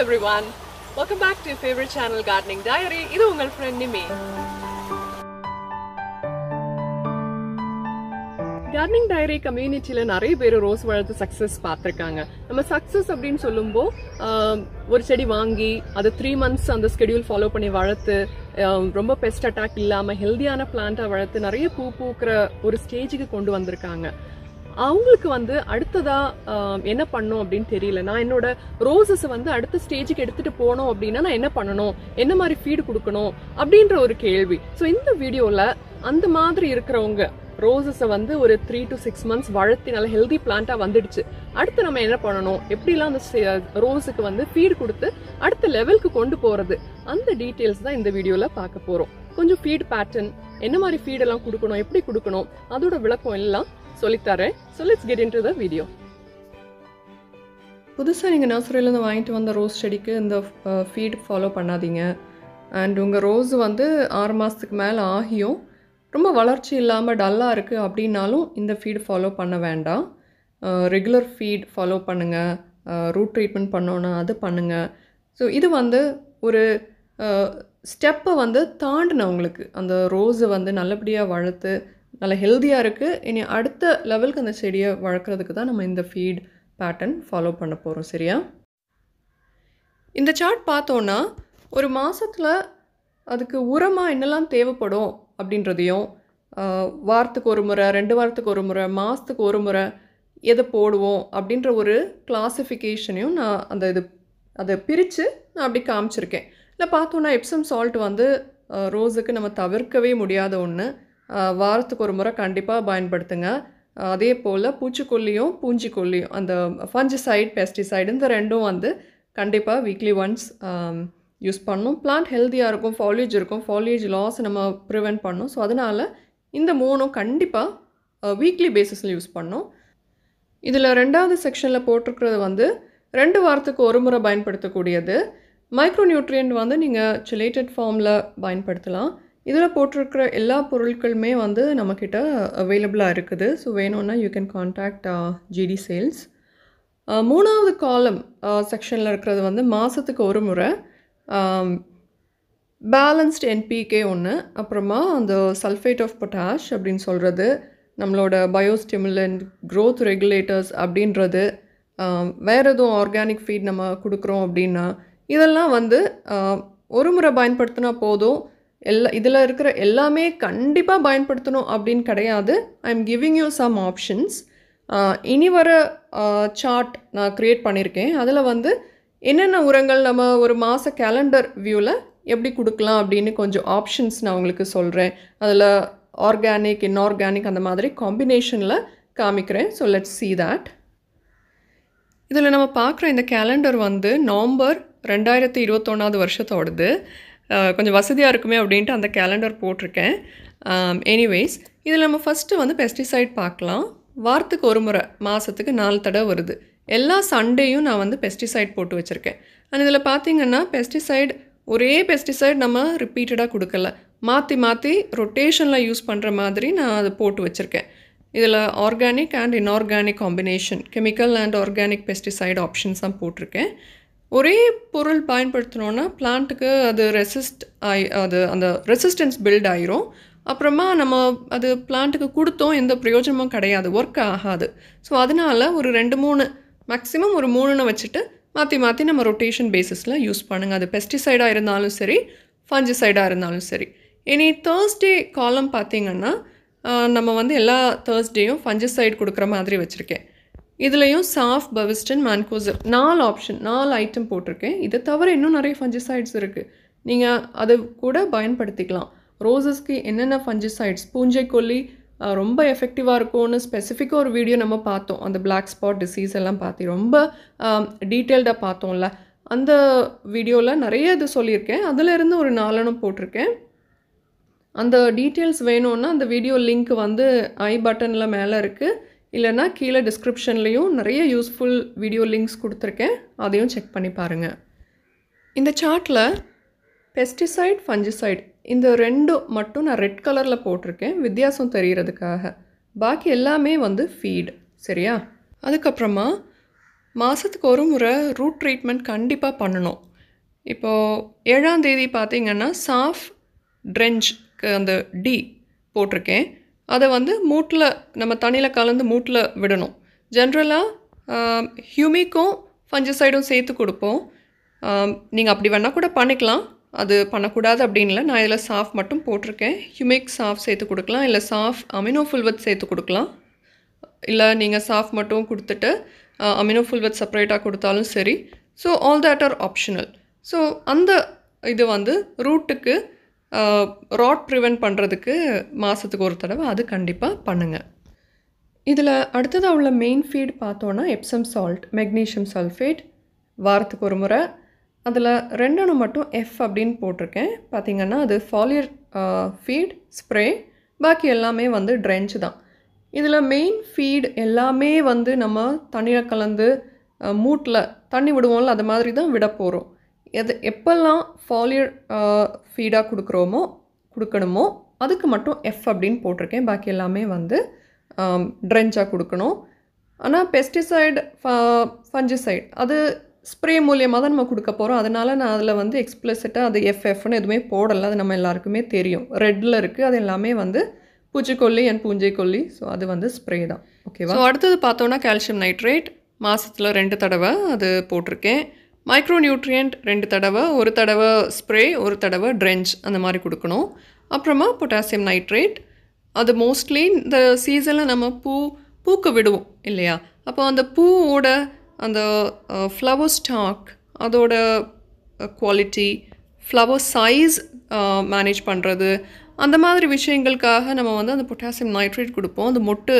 everyone, welcome back to your favorite channel Gardening Diary. This is your friend Nimi. Gardening Diary community la nariya per rose valathu success paathirukanga. Nama success appdin sollumbo ஒரு செடி வாங்கி அது 3 months அந்த schedule follow பண்ணி வளர்த்து ரொம்ப pest attack இல்லாம ஹெல்தியான பிளான்ட்டா வளர்த்து நிறைய பூ பூக்குற ஒரு ஸ்டேஜுக்கு கொண்டு வந்திருக்காங்க. அவங்களுக்கு வந்து அடுத்ததா என்ன பண்ணணும் அப்படின்னு தெரியல. நான் என்னோட ரோசஸ் வந்து அடுத்த ஸ்டேஜுக்கு எடுத்துட்டு போனோம் அப்படின்னா நான் என்ன பண்ணணும், என்ன மாதிரி ஃபீடு கொடுக்கணும் அப்படின்ற ஒரு கேள்வி. ஸோ இந்த வீடியோல அந்த மாதிரி இருக்கிறவங்க ரோசஸை வந்து ஒரு 3 to 6 months வளர்த்தி நல்ல ஹெல்தி பிளான்ட்டா வந்துடுச்சு, அடுத்து நம்ம என்ன பண்ணணும், எப்படிலாம் அந்த ரோஸுக்கு வந்து ஃபீடு கொடுத்து அடுத்த லெவலுக்கு கொண்டு போறது, அந்த டீட்டெயில்ஸ் தான் இந்த வீடியோல பார்க்க போறோம். கொஞ்சம் ஃபீட் பேட்டர்ன், என்ன மாதிரி ஃபீட் எல்லாம் கொடுக்கணும், எப்படி கொடுக்கணும், அதோட விளக்கம் எல்லாம் சொல்லித்தரேன். So let's get into the video. புதுசாக நீங்கள் நர்சரியிலேருந்து வாங்கிட்டு வந்த ரோஸ் செடிக்கு இந்த ஃபீட் ஃபாலோ பண்ணாதீங்க. அண்ட் உங்கள் ரோஸ் வந்து 6 மாதத்துக்கு மேலே ஆகியும் ரொம்ப வளர்ச்சி இல்லாமல் டல்லாக இருக்குது அப்படின்னாலும் இந்த ஃபீட் ஃபாலோ பண்ண வேண்டாம். ரெகுலர் ஃபீட் ஃபாலோ பண்ணுங்கள். ரூட் ட்ரீட்மெண்ட் பண்ணோன்னா அது பண்ணுங்கள். ஸோ இது வந்து ஒரு ஸ்டெப்பை வந்து தாண்டினவங்களுக்கு அந்த ரோஸை வந்து நல்லபடியாக வளர்த்து நல்ல ஹெல்த்தியாக இருக்குது, இனி அடுத்த லெவலுக்கு அந்த செடியை வளர்க்குறதுக்கு தான் நம்ம இந்த ஃபீட் பேட்டர்ன் ஃபாலோ பண்ண போகிறோம். சரியா? இந்த சார்ட் பார்த்தோன்னா ஒரு மாதத்தில் அதுக்கு உரமாக என்னெல்லாம் தேவைப்படும் அப்படின்றதையும், வாரத்துக்கு ஒரு முறை, 2 வாரத்துக்கு ஒரு முறை, மாதத்துக்கு ஒரு முறை எதை போடுவோம் அப்படின்ற ஒரு கிளாஸிஃபிகேஷனையும் நான் அதை பிரித்து நான் அப்படி காமிச்சிருக்கேன். இல்லை பார்த்தோன்னா எப்சம் சால்ட் வந்து ரோஸுக்கு நம்ம தவிர்க்கவே முடியாத ஒன்று. வாரத்துக்கு ஒரு முறை கண்டிப்பாக பயன்படுத்துங்க. அதே போல் பூச்சிக்கொல்லியும் பூஞ்சிக்கொல்லியும், அந்த ஃபஞ்சிசைட் பெஸ்டிசைடு, இந்த ரெண்டும் வந்து கண்டிப்பாக வீக்லி ஒன்ஸ் யூஸ் பண்ணணும். பிளான்ட் ஹெல்த்தியாக இருக்கும், ஃபாலியேஜ் இருக்கும், ஃபாலியேஜ் லாஸ் நம்ம ப்ரிவெண்ட் பண்ணணும். ஸோ அதனால் இந்த 3ம் கண்டிப்பாக வீக்லி பேசிஸில் யூஸ் பண்ணணும். இதில் 2வது செக்ஷனில் போட்டிருக்கிறது வந்து 2 வாரத்துக்கு ஒரு முறை பயன்படுத்தக்கூடியது. மைக்ரோ நியூட்ரியன்ட் வந்து நீங்கள் சிலேட்டட் ஃபார்மில் பயன்படுத்தலாம். இதில் போட்டிருக்கிற எல்லா பொருட்களுமே வந்து நம்மக்கிட்ட அவைலபிளாக இருக்குது. ஸோ வேணும்னா you can contact GT sales. 3வது காலம் செக்ஷனில் இருக்கிறது வந்து மாதத்துக்கு ஒரு முறை பேலன்ஸ்டு என்பிகே ஒன்று, அப்புறமா அந்த சல்ஃபேட் ஆஃப் பொட்டாஷ் அப்படின்னு சொல்கிறது, நம்மளோட பயோஸ்டிமுலண்ட், க்ரோத் ரெகுலேட்டர்ஸ் அப்படின்றது, வேறு எதுவும் ஆர்கானிக் ஃபீட் நம்ம கொடுக்குறோம் அப்படின்னா இதெல்லாம் வந்து ஒரு முறை பயன்படுத்தினா போதும். இதில் இருக்கிற எல்லாமே கண்டிப்பாக பயன்படுத்தணும் அப்படின்னு கிடையாது. I am giving you some options. இனி வர சார்ட் நான் க்ரியேட் பண்ணியிருக்கேன். அதில் வந்து என்னென்ன உரங்கள் நம்ம ஒரு மாத கேலண்டர் வியூவில் எப்படி கொடுக்கலாம் அப்படின்னு கொஞ்சம் ஆப்ஷன்ஸ் நான் உங்களுக்கு சொல்கிறேன். அதில் ஆர்கானிக், இன்ஆர்கானிக் அந்த மாதிரி காம்பினேஷனில் காமிக்கிறேன். So let's see that. இதில் நம்ம பார்க்குற இந்த கேலண்டர் வந்து நவம்பர் 2021 வருஷத்தோடது. கொஞ்சம் வசதியாக இருக்குமே அப்படின்ட்டு அந்த கேலண்டர் போட்டிருக்கேன். எனிவேஸ், இதில் நம்ம ஃபஸ்ட்டு வந்து பெஸ்டிசைட் பார்க்கலாம். வாரத்துக்கு ஒரு முறை, மாதத்துக்கு 4 தடவை வருது. எல்லா சண்டேயும் நான் வந்து பெஸ்டிசைட் போட்டு வச்சுருக்கேன். அண்ட் இதில் பார்த்திங்கன்னா பெஸ்டிசைட், ஒரே பெஸ்டிசைட் நம்ம ரிப்பீட்டடாக கொடுக்கல, மாற்றி மாற்றி ரொட்டேஷனில் யூஸ் பண்ணுற மாதிரி நான் அதை போட்டு வச்சுருக்கேன். இதில் organic and inorganic combination, chemical and organic pesticide options தான் போட்டிருக்கேன். ஒரே பொருள் பயன்படுத்தினோன்னா பிளான்ட்டுக்கு அது அந்த ரெசிஸ்டன்ஸ் பில்ட் ஆயிரும். அப்புறமா நம்ம அது பிளான்ட்டுக்கு கொடுத்தோம் எந்த பிரயோஜனமும் கிடையாது, ஒர்க் ஆகாது. ஸோ அதனால் ஒரு 2-3 மேக்ஸிமம் ஒரு 3ன்னு வச்சுட்டு மாற்றி மாற்றி நம்ம ரொட்டேஷன் பேசிஸில் யூஸ் பண்ணுங்கள். அது பெஸ்டிசைடாக இருந்தாலும் சரி, ஃபஞ்சிசைடாக இருந்தாலும் சரி. இனி தேர்ஸ்டே காலம் பார்த்திங்கன்னா நம்ம வந்து எல்லா தேர்ஸ்டேயும் ஃபஞ்சிசைட் கொடுக்குற மாதிரி வச்சுருக்கேன். இதுலேயும் சாஃப், பவிஸ்டன், மேன்கோசர் 4 ஆப்ஷன், 4 ஐட்டம் போட்டிருக்கேன். இதை தவிர இன்னும் நிறைய ஃபஞ்சிசைட்ஸ் இருக்குது, நீங்கள் அது கூட பயன்படுத்திக்கலாம். ரோசஸ்க்கு என்னென்ன ஃபஞ்சிசைட்ஸ், பூஞ்சைக்கொல்லி ரொம்ப எஃபெக்டிவாக இருக்கும்னு ஸ்பெசிஃபிக்காக ஒரு வீடியோ நம்ம பார்த்தோம். அந்த பிளாக் ஸ்பாட் டிசீஸ் எல்லாம் பார்த்து ரொம்ப டீட்டெயில்டாக பார்த்தோம்ல, அந்த வீடியோவில் நிறைய இது சொல்லியிருக்கேன். அதிலிருந்து ஒரு 4 போட்டிருக்கேன். அந்த டீட்டெயில்ஸ் வேணும்னா அந்த வீடியோ லிங்க் வந்து ஐ பட்டனில் மேலே இருக்குது, இல்லைனா கீழே டிஸ்கிரிப்ஷன்லேயும் நிறைய யூஸ்ஃபுல் வீடியோ லிங்க்ஸ் கொடுத்துருக்கேன், அதையும் செக் பண்ணி பாருங்கள். இந்த சார்ட்டில் பெஸ்டிசைட், ஃபஞ்சிசைட் இந்த 2 மட்டும் நான் ரெட் கலரில் போட்டிருக்கேன் வித்தியாசம் தெரிகிறதுக்காக. பாக்கி எல்லாமே வந்து ஃபீட். சரியா? அதுக்கப்புறமா மாதத்துக்கு ஒரு முறை ரூட் ட்ரீட்மெண்ட் கண்டிப்பாக பண்ணணும். இப்போது 7ஆம் தேதி பார்த்தீங்கன்னா சாஃப் ட்ரெஞ்ச்க்கு அந்த டி போட்டிருக்கேன். அதை வந்து மூட்டில் நம்ம தண்ணியில் கலந்து மூட்டில் விடணும். ஜென்ரலாக ஹியூமிக்கும் ஃபஞ்சசைடும் சேர்த்து கொடுப்போம். நீங்கள் அப்படி வேணால் கூட பண்ணிக்கலாம். அது பண்ணக்கூடாது அப்படின்னு இல்லை. நான் இதில் சாஃப் மட்டும் போட்டிருக்கேன். ஹியூமிக் சாஃப் சேர்த்து கொடுக்கலாம், இல்லை சாஃப் அமினோஃபுல்வத் சேர்த்து கொடுக்கலாம். இல்லை நீங்கள் சாஃப் மட்டும் கொடுத்துட்டு அமினோஃபுல்வத் செப்பரேட்டாக கொடுத்தாலும் சரி. So all that are optional. So அந்த இது வந்து ரூட்டுக்கு ராட் ப்ரிவென்ட் பண்ணுறதுக்கு மாதத்துக்கு ஒரு தடவை அது கண்டிப்பாக பண்ணுங்கள். இதில் அடுத்ததாக உள்ள மெயின் ஃபீட் பார்த்தோன்னா எப்சம் சால்ட், மெக்னீஷியம் சல்ஃபேட் வாரத்துக்கு ஒரு முறை. அதில் 2 மட்டும் எஃப் அப்படின்னு போட்டிருக்கேன். பார்த்திங்கன்னா அது ஃபாலியர் ஃபீட் ஸ்ப்ரே, பாக்கி எல்லாமே வந்து ட்ரென்ச் தான். இதில் மெயின் ஃபீட் எல்லாமே வந்து நம்ம தண்ணியில் கலந்து மூட்டில் தண்ணி விடுவோம்ல, அது மாதிரி தான் விட போகிறோம். எப்பெல்லாம் ஃபாலியர் ஃபீடாக கொடுக்கணுமோ அதுக்கு மட்டும் எஃப் அப்படின்னு போட்டிருக்கேன். பாக்கி எல்லாமே வந்து ட்ரென்ச்சாக கொடுக்கணும். ஆனால் பெஸ்டிசைடு, ஃபஞ்சிசைட் அது ஸ்ப்ரே மூலியமாக தான் நம்ம கொடுக்க போகிறோம். அதனால் நான் அதில் வந்து எக்ஸ்பிளிசிட்டாக அது எஃப்எஃப்னு எதுவுமே போடலை. அது நம்ம எல்லாருக்குமே தெரியும். ரெட்டில் இருக்குது. அது எல்லாமே வந்து பூச்சிக்கொல்லி அண்ட் பூஞ்சைக்கொல்லி. ஸோ அது வந்து ஸ்ப்ரே தான். ஓகேவா? ஸோ அடுத்தது பார்த்தோன்னா கால்சியம் நைட்ரேட் மாதத்தில் 2 தடவை அது போட்டிருக்கேன். மைக்ரோ நியூட்ரியன்ட் 2 தடவை, ஒரு தடவை ஸ்ப்ரே, ஒரு தடவை ட்ரென்ச் அந்த மாதிரி கொடுக்கணும். அப்புறமா பொட்டாசியம் நைட்ரேட், அது மோஸ்ட்லி இந்த சீசனில் நம்ம பூக்க விடுவோம் இல்லையா? அப்போ அந்த பூவோட அந்த ஃப்ளவர் ஸ்டாக், அதோட குவாலிட்டி, ஃப்ளவர் சைஸ் மேனேஜ் பண்ணுறது, அந்த மாதிரி விஷயங்களுக்காக நம்ம வந்து அந்த பொட்டாசியம் நைட்ரேட் கொடுப்போம். அந்த மொட்டு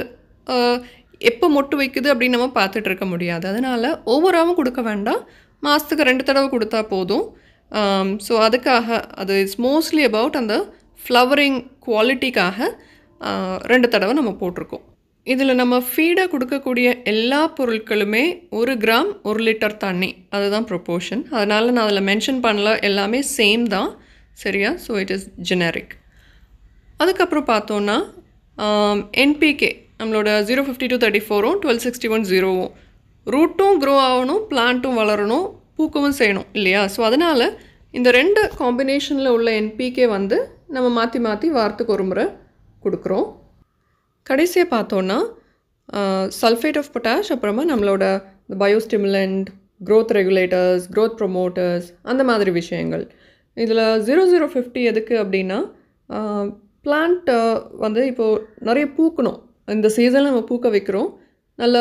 எப்போ மொட்டு வைக்குது அப்படின்னு நம்ம பார்த்துட்டு இருக்க முடியாது. அதனால் ஓவராகவும் கொடுக்க வேண்டாம். மாதத்துக்கு 2 தடவை கொடுத்தா போதும். ஸோ அதுக்காக அது இட்ஸ் மோஸ்ட்லி அபவுட் அந்த ஃப்ளவரிங் குவாலிட்டிக்காக 2 தடவை நம்ம போட்டிருக்கோம். இதில் நம்ம ஃபீடாக கொடுக்கக்கூடிய எல்லா பொருட்களுமே 1 கிராம் 1 லிட்டர் தண்ணி, அதுதான் ப்ரொப்போர்ஷன். அதனால் நான் அதில் மென்ஷன் பண்ணல, எல்லாமே சேம் தான். சரியா? So it is generic. அதுக்கப்புறம் பார்த்தோன்னா என்பிகே நம்மளோட 05234 1261 ரூட்டும் க்ரோ ஆகணும், பிளான்ட்டும் வளரணும், பூக்கவும் செய்யணும் இல்லையா? ஸோ அதனால் இந்த 2 காம்பினேஷனில் உள்ள என்பிகே வந்து நம்ம மாற்றி மாற்றி வாரத்துக்கு ஒரு முறை கொடுக்குறோம். கடைசியாக பார்த்தோன்னா சல்ஃபேட் ஆஃப் பொட்டாஷ், அப்புறமா நம்மளோட biostimulant, growth regulators, growth promoters, அந்த மாதிரி விஷயங்கள். இதில் 0050 எதுக்கு அப்படின்னா பிளான்ட் வந்து இப்போது நிறைய பூக்கணும். இந்த சீசனில் நம்ம பூக்க வைக்கிறோம். நல்ல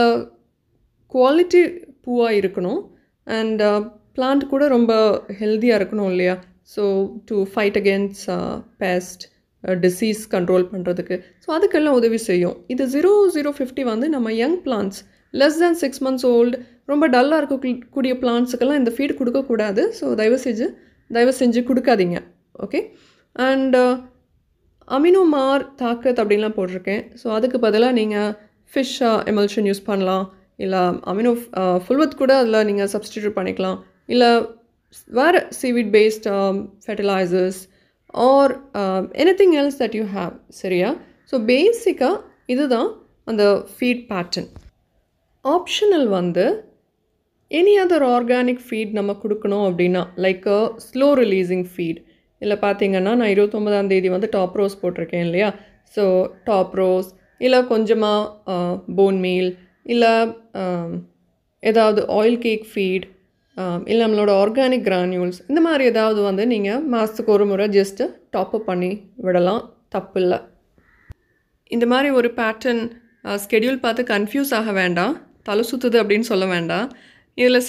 குவாலிட்டி பூவாக இருக்கணும். அண்ட் பிளான்ட் கூட ரொம்ப ஹெல்த்தியாக இருக்கணும் இல்லையா? So to fight against best disease control பண்ணுறதுக்கு. ஸோ அதுக்கெல்லாம் உதவி செய்யும். இது 0050 வந்து நம்ம young plants less than 6 months old, ரொம்ப டல்லாக இருக்கக்கூடிய பிளான்ட்ஸுக்கெல்லாம் இந்த ஃபீட் கொடுக்கக்கூடாது. ஸோ தயவு செஞ்சு கொடுக்காதீங்க. ஓகே. அண்ட் அமினோமார் தாக்கத் அப்படின்லாம் போட்டிருக்கேன். ஸோ அதுக்கு பதிலாக நீங்கள் ஃபிஷ் எமல்ஷன் யூஸ் பண்ணலாம். இல்லை ஃபுல்வத் கூட அதில் நீங்கள் சப்ஸ்டிடியூட் பண்ணிக்கலாம். இல்லை வேறு seaweed paste fertilizers or anything else that you have. சரியா? ஸோ பேசிக்காக இதுதான் அந்த ஃபீட் பேட்டர்ன். ஆப்ஷனல் வந்து எனி அதர் ஆர்கானிக் ஃபீட் நம்ம கொடுக்கணும் அப்படின்னா, லைக் ஸ்லோ ரிலீஸிங் ஃபீட். இல்லை பார்த்தீங்கன்னா நான் 29ஆம் தேதி வந்து டாப் ரோஸ் போட்டிருக்கேன் இல்லையா? ஸோ டாப் ரோஸ், இல்லை கொஞ்சமாக போன் மீல், இல்லை ஏதாவது ஆயில் கேக் ஃபீட், இல்லை நம்மளோட ஆர்கானிக் கிரானியூல்ஸ், இந்த மாதிரி ஏதாவது வந்து நீங்கள் மாதத்துக்கு ஒரு முறை ஜஸ்ட்டு டாப்அப் பண்ணி விடலாம், தப்பு இல்லை. இந்த மாதிரி ஒரு பேட்டர்ன் ஸ்கெடியூல் பார்த்து கன்ஃபியூஸ் ஆக வேண்டாம், தலை சுற்றுது அப்படின்னு சொல்ல வேண்டாம். இதில்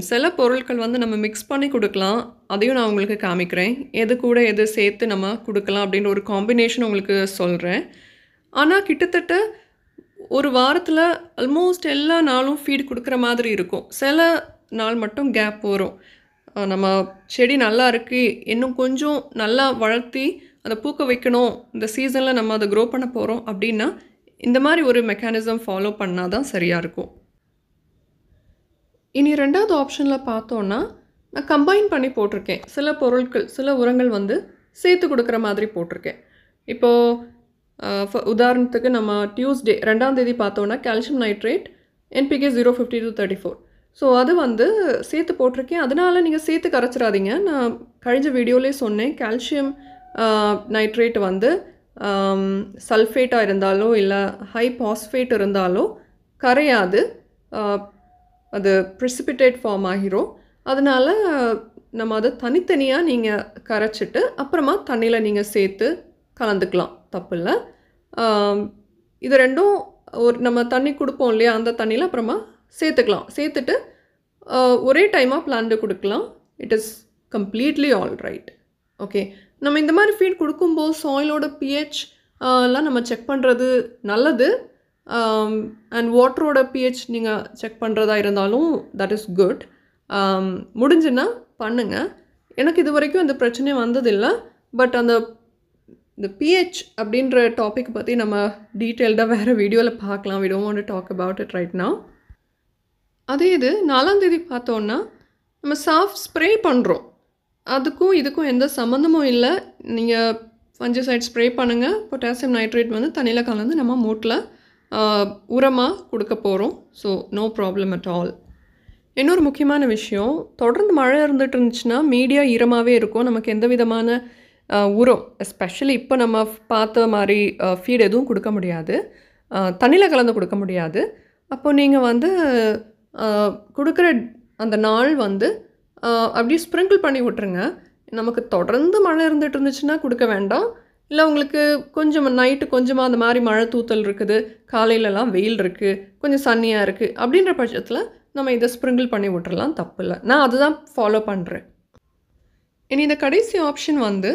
சில பொருட்கள் வந்து நம்ம மிக்ஸ் பண்ணி கொடுக்கலாம். அதையும் நான் உங்களுக்கு காமிக்கிறேன். எது கூட எது சேர்த்து நம்ம கொடுக்கலாம் அப்படின்ற ஒரு காம்பினேஷன் உங்களுக்கு சொல்கிறேன். ஆனால் கிட்டத்தட்ட ஒரு வாரத்தில் ஆல்மோஸ்ட் எல்லா நாளும் ஃபீட் கொடுக்குற மாதிரி இருக்கும். சில நாள் மட்டும் கேப் வரும். நம்ம செடி நல்லா இருக்குது, இன்னும் கொஞ்சம் நல்லா வளர்த்தி அதை பூக்க வைக்கணும், இந்த சீசனில் நம்ம அதை க்ரோ பண்ண போகிறோம் அப்படின்னா இந்த மாதிரி ஒரு மெக்கானிசம் ஃபாலோ பண்ணால் தான் சரியாக இருக்கும். இனி 2வது ஆப்ஷனில் பார்த்தோன்னா நான் கம்பைன் பண்ணி போட்டிருக்கேன். சில உரங்கள் வந்து சேர்த்து கொடுக்குற மாதிரி போட்டிருக்கேன். இப்போது உதாரணத்துக்கு நம்ம டியூஸ்டே 2ஆம் தேதி பார்த்தோன்னா calcium nitrate NPK 050 to 34. So அது வந்து சேர்த்து போட்டிருக்கேன். அதனால் நீங்கள் சேர்த்து கரைச்சிடாதீங்க. நான் கழிஞ்ச வீடியோலேயே சொன்னேன், கால்சியம் நைட்ரேட் வந்து சல்ஃபேட்டாக இருந்தாலோ இல்லை ஹை பாஸ்பேட் இருந்தாலோ கரையாது, அது ப்ரிசிபிடேட் ஃபார்ம் ஆகிரும். அதனால் நம்ம அதை தனித்தனியாக நீங்கள் கரைச்சிட்டு அப்புறமா தண்ணியில் நீங்கள் சேர்த்து கலந்துக்கலாம், தப்பில்லை. இது ரெண்டும் ஒரு நம்ம தண்ணி கொடுப்போம் இல்லையா, அந்த தண்ணியில் அப்புறமா சேர்த்துக்கலாம். சேர்த்துட்டு ஒரே டைமாக பிளான்ட்டு கொடுக்கலாம். It is completely all right. Okay, நம்ம இந்த மாதிரி ஃபீட் கொடுக்கும்போது சாயிலோட pH எல்லாம் நம்ம செக் பண்ணுறது நல்லது. அண்ட் வாட்டரோட pH நீங்கள் செக் பண்ணுறதா இருந்தாலும் தட் இஸ் குட். முடிஞ்சுன்னா பண்ணுங்கள். எனக்கு இது வரைக்கும் இந்த பிரச்சனை வந்ததில்லை. பட் இந்த pH அப்படின்ற டாபிக் பற்றி நம்ம டீட்டெயில்டாக வேறு வீடியோவில் பார்க்கலாம். we don't want to talk about it right now. அதே இது 4ஆம் தேதி பார்த்தோன்னா நம்ம சாஃப்ட் ஸ்ப்ரே பண்ணுறோம். அதுக்கும் இதுக்கும் எந்த சம்மந்தமும் இல்லை. நீங்கள் ஃபஞ்சிசைட் ஸ்ப்ரே பண்ணுங்கள். பொட்டாசியம் நைட்ரேட் வந்து தண்ணியில் கலந்து நம்ம மூட்டில் உரமாக கொடுக்க போகிறோம். So no problem at all. இன்னொரு முக்கியமான விஷயம், தொடர்ந்து மழை இருந்துகிட்டு இருந்துச்சுன்னா மீடியா ஈரமாகவே இருக்கும். நமக்கு எந்த விதமான உரம், எஸ்பெஷலி இப்போ நம்ம பார்த்த மாதிரி ஃபீட் எதுவும் கொடுக்க முடியாது, தண்ணியில் கலந்து கொடுக்க முடியாது. அப்போது நீங்கள் வந்து கொடுக்குற அந்த நாள் வந்து அப்படியே ஸ்ப்ரிங்கிள் பண்ணி விட்டுருங்க. நமக்கு தொடர்ந்து மழை இருந்துகிட்டு இருந்துச்சுன்னா கொடுக்க வேண்டாம். இல்லை உங்களுக்கு கொஞ்சம் நைட்டு கொஞ்சமாக அந்த மாதிரி மழை தூத்தல் இருக்குது, காலையிலலாம் வெயில் இருக்குது, கொஞ்சம் சன்னியாக இருக்குது, அப்படின்ற பட்சத்தில் நம்ம இதை ஸ்ப்ரிங்கிள் பண்ணி விட்டுறலாம், தப்பு இல்லை. நான் அதுதான் ஃபாலோ பண்ணுறேன். இனி இந்த கடைசி ஆப்ஷன் வந்து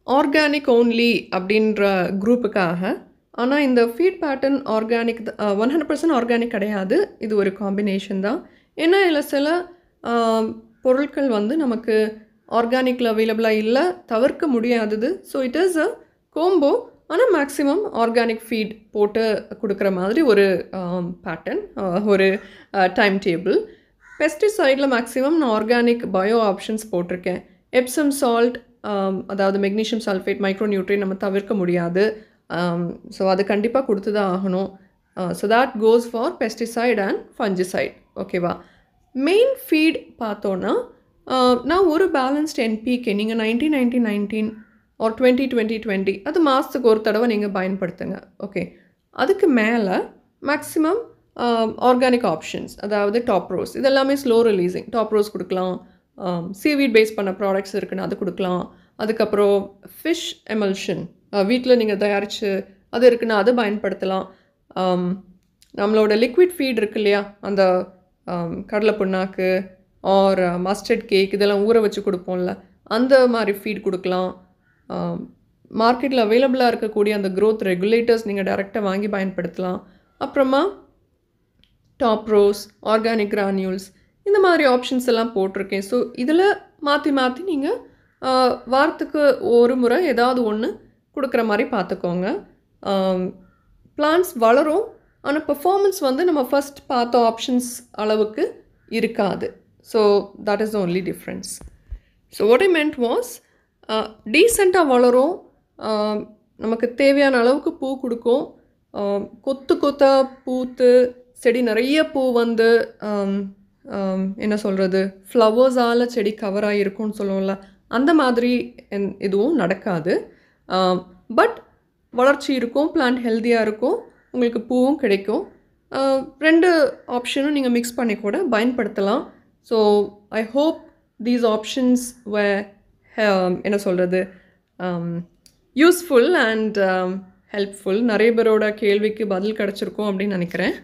ஆர்கானிக் ஓன்லி அப்படின்ற குரூப்புக்காக. ஆனால் இந்த ஃபீட் பேட்டர்ன் ஆர்கானிக் 100% ஆர்கானிக் கிடையாது. இது ஒரு காம்பினேஷன் தான். ஏன்னா இதில் சில பொருட்கள் வந்து நமக்கு ஆர்கானிக்கில் அவைலபிளாக இல்லை, தவிர்க்க முடியாதது. So it is a combo. ஆனால் மேக்ஸிமம் ஆர்கானிக் ஃபீட் போட்டு கொடுக்குற மாதிரி ஒரு பேட்டர்ன், ஒரு டைம் டேபிள். பெஸ்டிசைடில் மேக்ஸிமம் நான் ஆர்கானிக் பயோ ஆப்ஷன்ஸ் போட்டிருக்கேன். எப்சம் சால்ட், அதாவது மெக்னீஷியம் சல்ஃபேட், மைக்ரோ நியூட்ரியன் நம்ம தவிர்க்க முடியாது. ஸோ அது கண்டிப்பாக கொடுத்து தான் ஆகணும். So that goes for pesticide and fungicide. ஓகேவா? மெயின் ஃபீட் பார்த்தோன்னா நான் ஒரு பேலன்ஸ்ட் NPK, நீங்கள் 90-90-19 or 20-20-20 அது மாதத்துக்கு ஒரு தடவை நீங்கள் பயன்படுத்துங்க. ஓகே, அதுக்கு மேலே மேக்ஸிமம் ஆர்கானிக் ஆப்ஷன்ஸ், அதாவது டாப் ரோஸ், இதெல்லாமே ஸ்லோ ரிலீஸிங். டாப் ரோஸ் கொடுக்கலாம், சீவீட் பேஸ் பண்ண ப்ராடக்ட்ஸ் இருக்குன்னு அது கொடுக்கலாம். அதுக்கப்புறம் ஃபிஷ் எமல்ஷன் வீட்டில் நீங்கள் தயாரித்து அது இருக்குன்னா அதை பயன்படுத்தலாம். நம்மளோட லிக்விட் ஃபீட் இருக்கு இல்லையா, அந்த கடலை புண்ணாக்கு ஆர் மஸ்டர்ட் கேக் இதெல்லாம் ஊற வச்சு கொடுப்போம்ல, அந்த மாதிரி ஃபீட் கொடுக்கலாம். மார்க்கெட்டில் அவைலபிளாக இருக்கக்கூடிய அந்த க்ரோத் ரெகுலேட்டர்ஸ் நீங்கள் டைரெக்டாக வாங்கி பயன்படுத்தலாம். அப்புறமா டாப் ரோஸ், ஆர்கானிக் கிரானியூல்ஸ், இந்த மாதிரி ஆப்ஷன்ஸ் எல்லாம் போட்டிருக்கேன். ஸோ இதில் மாற்றி மாற்றி நீங்கள் வாரத்துக்கு ஒரு முறை ஏதாவது ஒன்று கொடுக்குற மாதிரி பார்த்துக்கோங்க. பிளான்ஸ் வளரும், ஆனால் பெர்ஃபார்மன்ஸ் வந்து நம்ம ஃபஸ்ட் பார்த்த ஆப்ஷன்ஸ் அளவுக்கு இருக்காது. So that is the only difference. So what I மென்ட் was, டீசெண்டாக வளரும், நமக்கு தேவையான அளவுக்கு பூ கொடுக்கும், கொத்து கொத்தாக பூத்து செடி நிறைய பூ வந்து என்ன சொல்கிறது, ஃப்ளவர்ஸால் செடி கவர் ஆகிருக்கும்னு சொல்லுவோம்ல, அந்த மாதிரி எதுவும் நடக்காது. பட் வளர்ச்சி இருக்கும், பிளான்ட் ஹெல்த்தியாக இருக்கும், உங்களுக்கு பூவும் கிடைக்கும். ரெண்டு ஆப்ஷனும் நீங்கள் மிக்ஸ் பண்ணி கூட பயன்படுத்தலாம். So I hope these options என்ன சொல்கிறது, யூஸ்ஃபுல் அண்ட் ஹெல்ப்ஃபுல். நிறைய பேரோட கேள்விக்கு பதில் கிடச்சிருக்கும் அப்படின்னு நினைக்கிறேன்.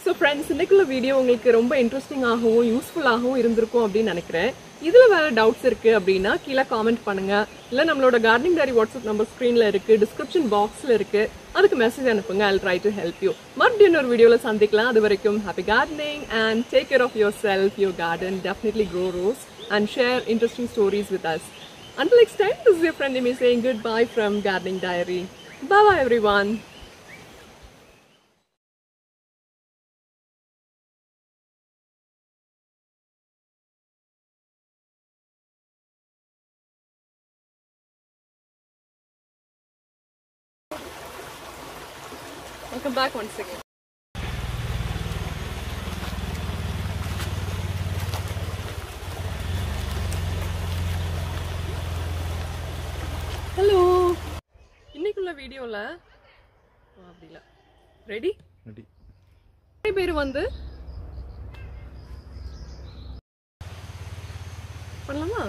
ஸோ ஃப்ரெண்ட்ஸ், இன்றைக்குள்ள வீடியோ உங்களுக்கு ரொம்ப இன்ட்ரெஸ்டிங்காகவும் யூஸ்ஃபுல்லாகவும் இருந்திருக்கும் அப்படின்னு நினைக்கிறேன். இதில் வேறு டவுட்ஸ் இருக்குது அப்படின்னா கீழே காமெண்ட் பண்ணுங்கள். இல்லை நம்மளோட கார்டனிங் டைரி வாட்ஸ்அப் நம்பர் ஸ்க்ரீனில் இருக்குது, டிஸ்கிரிப்ஷன் பாக்ஸில் இருக்குது, அதுக்கு மெசேஜ் அனுப்புங்க. I'll try to help you. மறுபடியும் இன்னொரு வீடியோவில் சந்திக்கலாம். அது வரைக்கும் happy gardening and take care of yourself, your garden. Definitely grow rose and share interesting stories with us. Until next time, this is your friend Amy saying goodbye from Gardening Diary. Bye bye everyone. I'll come back once again. வீடியோல அப்படி இல்ல ready ready பேர் வந்து பண்ணலாமா